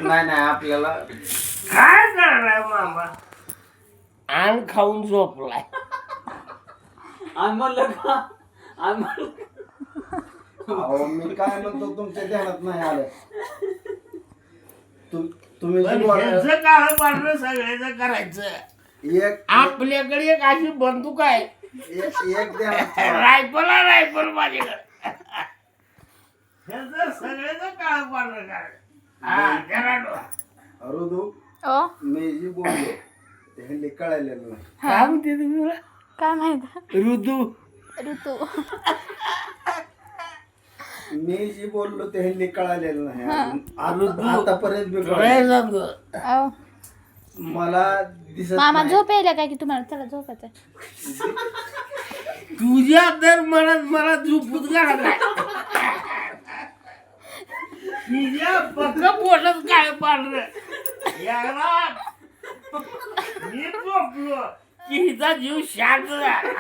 नाही नाही आपल्याला काय करणार मामा आण खाऊन झोपलाय म्हणलं का म्हणलं अहो मी काय म्हणतो तुमच्या ध्यानात नाही आलं तुम्ही जी बोला- ह्याचं काळ पाडणं सगळ्याचं करायचं एक आपल्याकडे एक अशी बंदूक आहे एक ध्यानात ठेवा. रायफल माझ्याकडे ह्याचं सगळ्याचं काळ पाडणं करायचं ऋतू ओ मी जी बोललो ते ह्यांनी कळालेलं नाही काय म्हणते तुम्ही मला काय माहित ऋतू ऋतू मी जी बोललो ते ह्यांनी कळालेलं नाही ऋतू. आतापर्यंत मी काय कळालं. सांगू ओ मला दिसत मामा नाही. झोप यायला काय की तुम्हाला चला झोपायचं तुझ्या तर मला झोपूत काढत नाही तुझ्या पक्क पोटात काय पाडलं याला मी झोपलो की हिचा जीव शांत झाला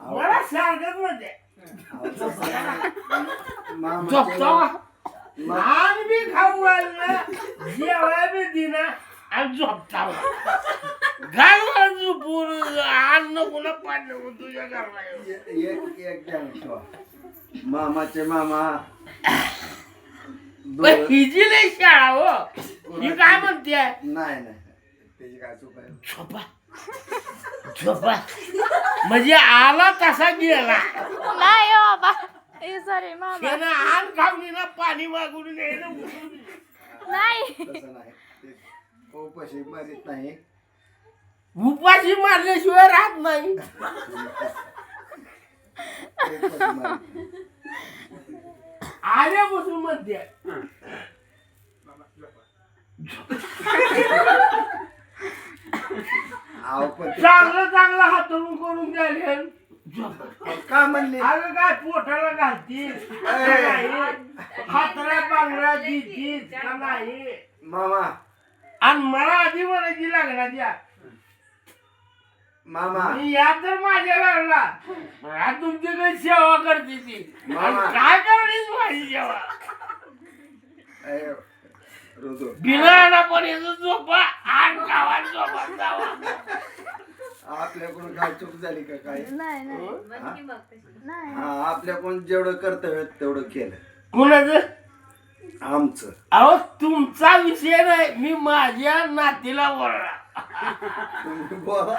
मला सांगत म्हणजे झोपतो आण बी खाऊ घालणं जेवाय बी दिना आणि झोपता घालवा झोपून अन्न पुन्हा पाडलं तुझ्या घरला एक ध्यानात ठेवा. मामाचे मामा पण हिची नाही शाळा हो ही काय म्हणते नाही नाही त्याची काय चूक आहे झोपा झोपा म्हणजे आला तसा गेला नाही हो बाबा सॉरी मामा त्यानं आण खाऊन ना पाणी मागून नेलं उठून. नाही तसं नाही ते उपाशी मारित नाही उपाशी मारल्याशिवाय राहत नाही ते उपाशी मारीत नाही. आल्यापासून म्हणते अहो, पण ते चांगलं हातरून करून द्यायला का म्हणले अगं काय पोटाला घालतीस हातरा पांघरा देतीस का नाही मामा आणि मला आधी म्हणायची लागणार या मामा मी या तर माझ्या लागला आज तुमच्याकडे सेवा करते ती मामा. आणि काय करण्याची माझी सेवा अय, ऋतू बिना पण येतो झोपा आण गावात झोपा जावा आपल्याकडून काय चूक झाली का काय नाही नाही नाही हा आपल्याकडून जेवढं कर्तव्य तेवढं केलं कुणाचं आमचं अहो तुमचा विषय नाही मी माझ्या नातीला बोलला तुम्ही बोला